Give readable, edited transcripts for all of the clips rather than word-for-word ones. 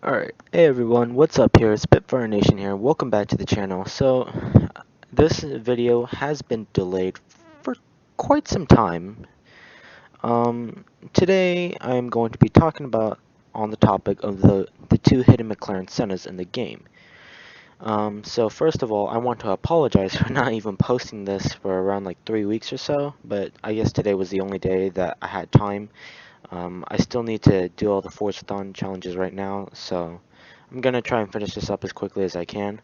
Alright, hey everyone, what's up here? It's Spitfire Nation here. Welcome back to the channel. This video has been delayed for quite some time. Today I'm going to be talking about on the topic of the two hidden McLaren Sennas in the game. So first of all, I want to apologize for not even posting this for around like 3 weeks or so, but I guess today was the only day that I had time. I still need to do all the Forzathon challenges right now, so I'm gonna try and finish this up as quickly as I can.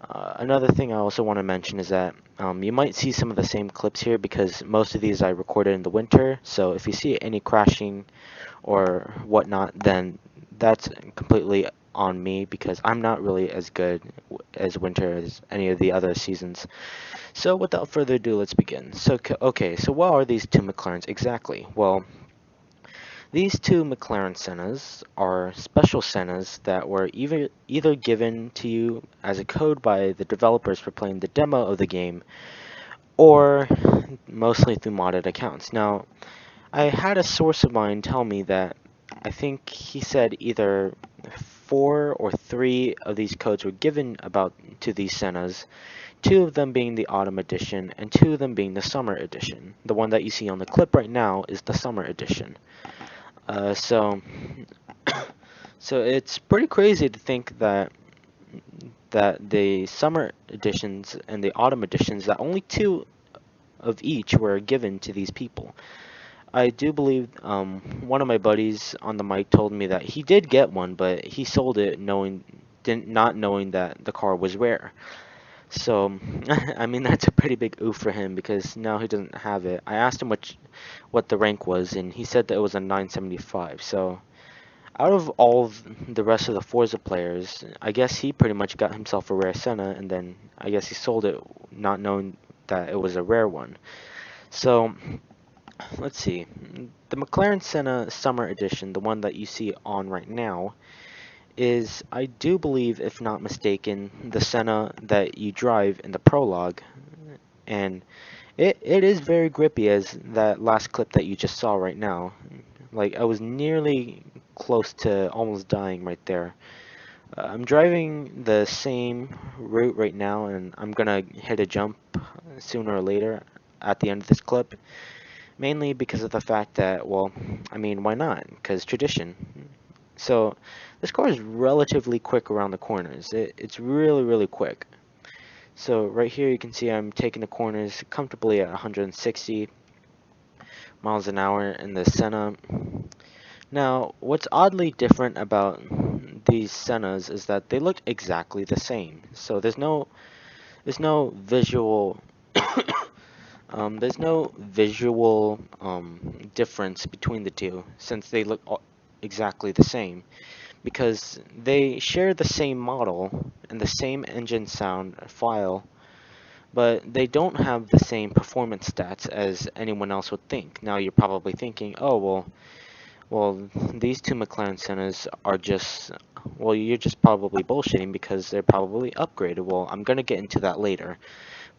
Another thing I also want to mention is that you might see some of the same clips here because most of these I recorded in the winter, so if you see any crashing or whatnot, then that's completely on me because I'm not really as good as winter as any of the other seasons. So without further ado, let's begin. Okay, so what are these two McLarens exactly? Well, these two McLaren Sennas are special Sennas that were either given to you as a code by the developers for playing the demo of the game, or mostly through modded accounts. Now, I had a source of mine tell me that I think he said either 4 or 3 of these codes were given about to these Sennas, 2 of them being the Autumn Edition, and 2 of them being the Summer Edition. The one that you see on the clip right now is the Summer Edition. Uh, so, so it's pretty crazy to think that the summer editions and the autumn editions, that only 2 of each were given to these people. I do believe one of my buddies on the mic told me that he did get one, but he sold it not knowing that the car was rare. So, I mean that's a pretty big oof for him because now he doesn't have it. I asked him what the rank was, and he said that it was a 975. So out of all the rest of the Forza players, I guess he pretty much got himself a rare Senna, and then I guess he sold it not knowing that it was a rare one. So, let's see. The McLaren Senna Summer Edition, the one that you see on right now, is, I do believe, if not mistaken, the Senna that you drive in the prologue. And it is very grippy, as that last clip that you just saw right now. Like, I was nearly close to almost dying right there. I'm driving the same route right now, and I'm gonna hit a jump sooner or later at the end of this clip, mainly because of the fact that, well, I mean, why not? Because tradition. So, this car is relatively quick around the corners. It's really, really quick. So, right here you can see I'm taking the corners comfortably at 160 miles an hour in the Senna. Now, what's oddly different about these Sennas is that they look exactly the same. So there's no visual difference between the two, since they look exactly the same, because they share the same model and the same engine sound file, but they don't have the same performance stats as anyone else would think. Now you're probably thinking, oh well, these two McLaren Sennas are just, well, you're just probably bullshitting because they're probably upgraded. Well, I'm going to get into that later.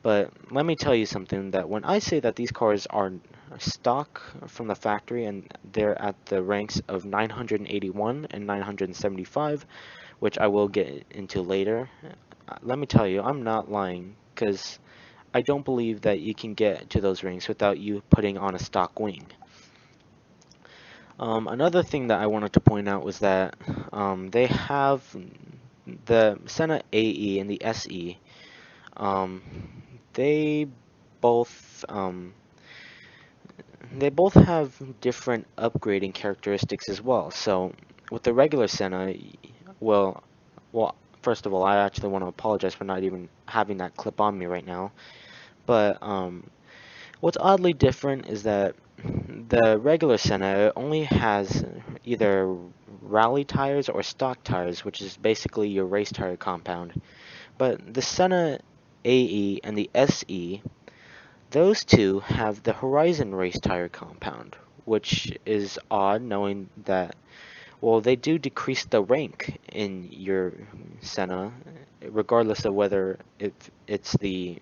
But let me tell you something, that when I say that these cars are stock from the factory and they're at the ranks of 981 and 975, which I will get into later, let me tell you, I'm not lying, because I don't believe that you can get to those ranks without you putting on a stock wing. Another thing that I wanted to point out was that they have the Senna AE and the SE. Um, they both um, they both have different upgrading characteristics as well. So with the regular Senna, well, well, first of all, I actually want to apologize for not even having that clip on me right now. But what's oddly different is that the regular Senna only has either rally tires or stock tires, which is basically your race tire compound. But the Senna AE and the SE, those two have the Horizon race tire compound, which is odd knowing that, well, they do decrease the rank in your Senna, regardless of whether if it's the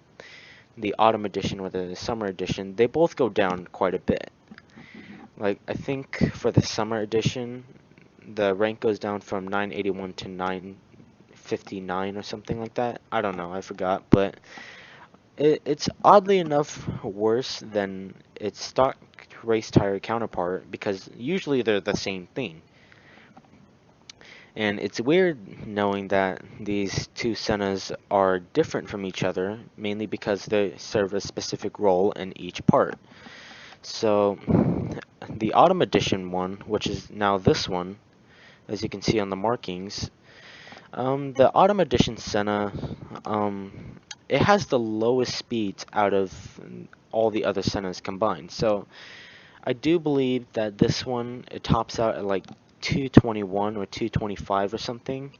autumn edition or the summer edition. They both go down quite a bit. Like, I think for the summer edition, the rank goes down from 981 to 959 or something like that. I don't know, I forgot, but it's oddly enough worse than its stock race tire counterpart because usually they're the same thing. And it's weird knowing that these two Sennas are different from each other, mainly because they serve a specific role in each part. So, the Autumn Edition one, which is now this one, as you can see on the markings, the Autumn Edition Senna, it has the lowest speeds out of all the other Sennas combined. So, I do believe that this one, it tops out at like 221 or 225 or something,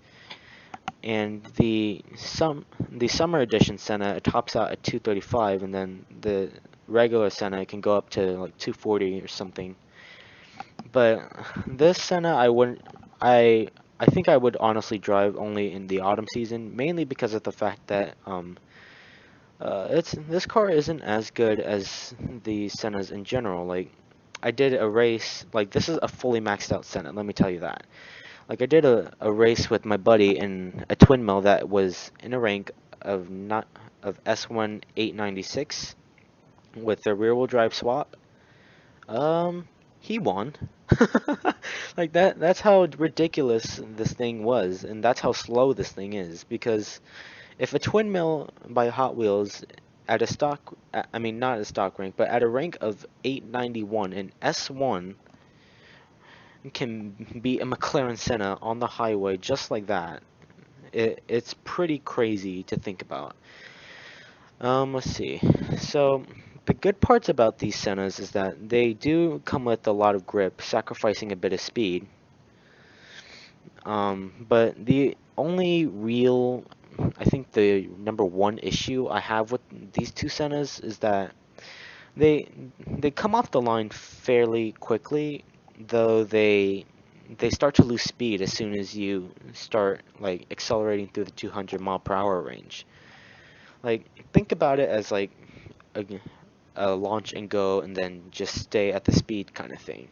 and the summer edition Senna, it tops out at 235, and then the regular Senna can go up to like 240 or something. But this Senna, I think I would honestly drive only in the autumn season, mainly because of the fact that this car isn't as good as the Sennas in general. Like, I did a race, like this is a fully maxed out Senna, let me tell you that. Like, I did a race with my buddy in a twin mill that was in a rank of not of S1 896 with a rear wheel drive swap. Um, he won. Like that's how ridiculous this thing was, and that's how slow this thing is. Because if a twin mill by Hot Wheels at a stock, I mean not a stock rank, but at a rank of 891 in S1 can beat a McLaren Senna on the highway just like that, it's pretty crazy to think about. Let's see. So, the good parts about these Sennas is that they do come with a lot of grip, sacrificing a bit of speed. But the only real, I think the number one issue I have with these two Sennas is that they they come off the line fairly quickly, though they start to lose speed as soon as you start like accelerating through the 200-mile-per-hour range. Like, think about it as like a, a launch and go and then just stay at the speed kind of thing.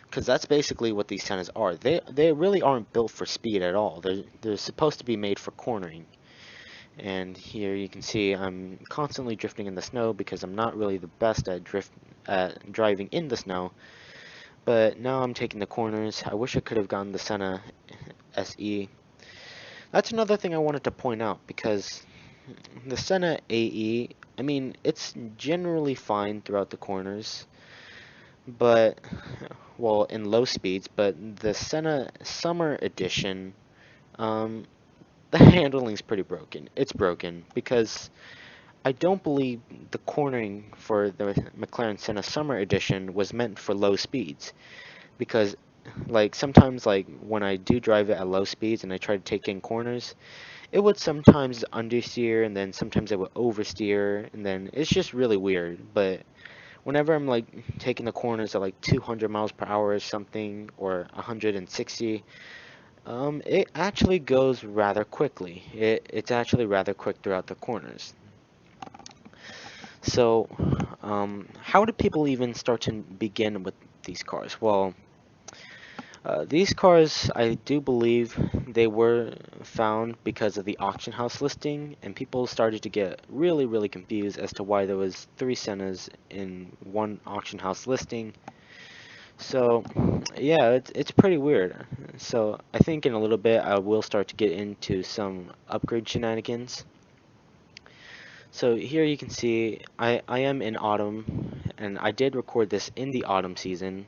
Because that's basically what these Sennas are. They really aren't built for speed at all. They're supposed to be made for cornering. And here you can see I'm constantly drifting in the snow because I'm not really the best at driving in the snow. But now I'm taking the corners. I wish I could have gotten the Senna SE. That's another thing I wanted to point out because the Senna AE, I mean, it's generally fine throughout the corners, but, well, in low speeds, but the Senna Summer Edition, um, the handling's pretty broken. It's broken because I don't believe the cornering for the McLaren Senna Summer Edition was meant for low speeds, because like sometimes like when I do drive it at low speeds and I try to take in corners, it would sometimes understeer and then sometimes it would oversteer and then it's just really weird. But whenever I'm like taking the corners at like 200 miles per hour or something or 160, it actually goes rather quickly. It's actually rather quick throughout the corners. So, how do people even start to begin with these cars? Well, these cars, I do believe they were found because of the auction house listing, and people started to get really, really confused as to why there was three Sennas in one auction house listing. So, yeah, it's pretty weird. So, I think in a little bit I will start to get into some upgrade shenanigans. So here you can see I am in autumn, and I did record this in the autumn season.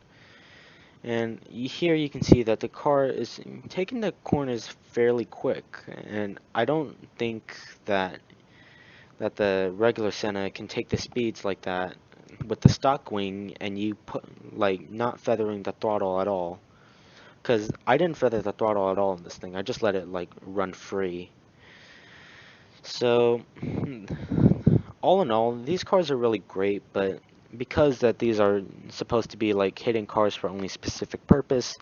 And here you can see that the car is taking the corners fairly quick, and I don't think that the regular Senna can take the speeds like that with the stock wing and you put like not feathering the throttle at all. Cause I didn't feather the throttle at all in this thing. I just let it like run free. So all in all, these cars are really great, but because that these are supposed to be like hidden cars for only specific purpose,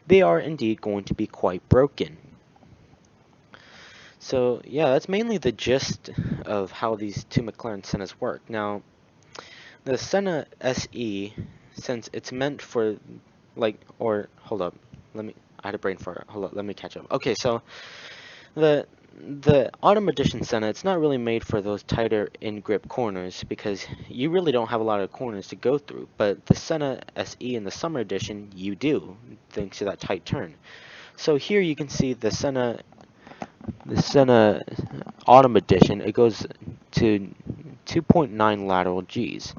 they are indeed going to be quite broken. So yeah, that's mainly the gist of how these two McLaren Sennas work. Now, the Senna SE, since it's meant for like, or hold up, I had a brain fart. Hold on, let me catch up. Okay, so the Autumn Edition Senna, it's not really made for those tighter in-grip corners because you really don't have a lot of corners to go through. But the Senna SE in the Summer Edition, you do, thanks to that tight turn. So here you can see the Senna Autumn Edition. It goes to 2.9 lateral Gs,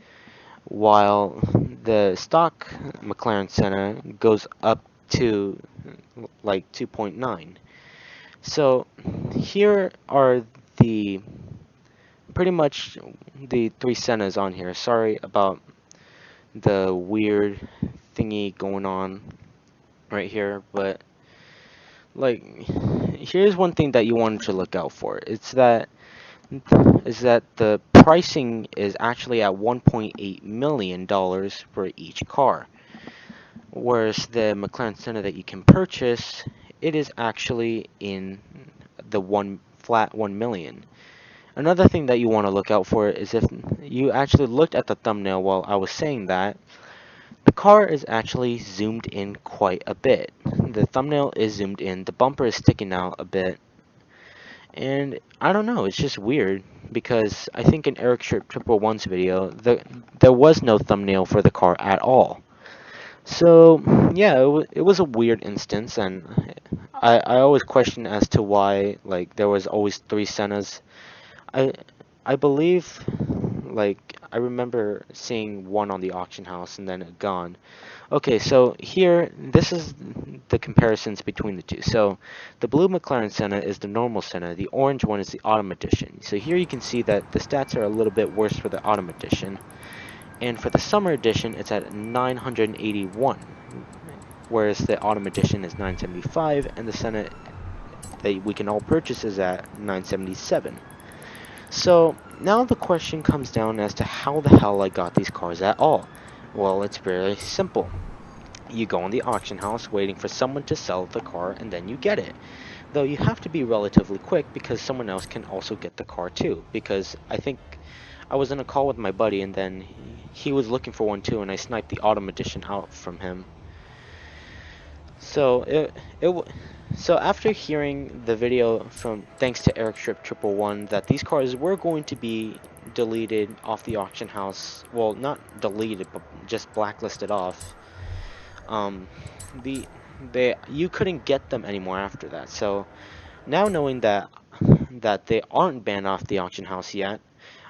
while the stock McLaren Senna goes up to like 2.9. So here are the pretty much the three Sennas on here. Sorry about the weird thingy going on right here, but like here's one thing that you wanted to look out for. Is that the pricing is actually at $1.8 million for each car, whereas the McLaren Senna that you can purchase, it is actually in the flat 1 million. Another thing that you want to look out for is if you actually looked at the thumbnail while I was saying that, the car is actually zoomed in quite a bit. The thumbnail is zoomed in, the bumper is sticking out a bit, and I don't know, it's just weird because I think in Eric Strip 111's video, there was no thumbnail for the car at all. So yeah, it was a weird instance, and I always question as to why like there was always three Sennas. I I believe like I remember seeing one on the auction house and then it gone. Okay, so here this is the comparisons between the two. So the blue McLaren Senna is the normal Senna, the orange one is the Autumn Edition. So here you can see that the stats are a little bit worse for the Autumn Edition. And for the Summer Edition it's at 981, whereas the Autumn Edition is 975 and the Senna that we can all purchase is at 977. So now the question comes down as to how the hell I got these cars at all. Well, it's very simple. You go in the auction house waiting for someone to sell the car and then you get it. Though you have to be relatively quick because someone else can also get the car too. Because I think I was in a call with my buddy and then he was looking for one too and I sniped the Autumn Edition out from him. So so after hearing the video from thanks to Eric Strip 111 that these cars were going to be deleted off the auction house, well not deleted but just blacklisted off, you couldn't get them anymore after that. So now knowing that they aren't banned off the auction house yet,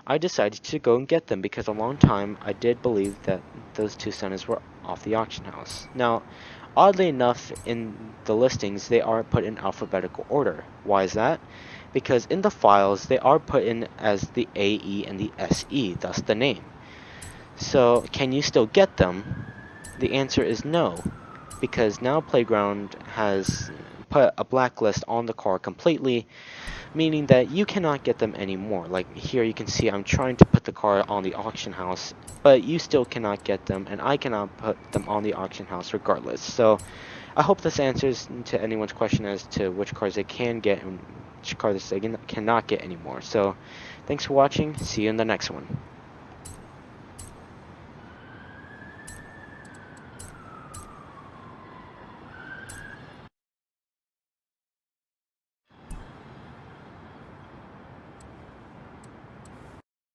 I decided to go and get them because a long time I did believe that those two Sennas were off the auction house. Now, oddly enough, in the listings, they are put in alphabetical order. Why is that? Because in the files, they are put in as the AE and the SE, thus the name. So, can you still get them? The answer is no, because now Playground has put a blacklist on the car completely, meaning that you cannot get them anymore. Like here you can see I'm trying to put the car on the auction house, but you still cannot get them, and I cannot put them on the auction house regardless. So I hope this answers to anyone's question as to which cars they can get and which cars they cannot get anymore. So thanks for watching, see you in the next one.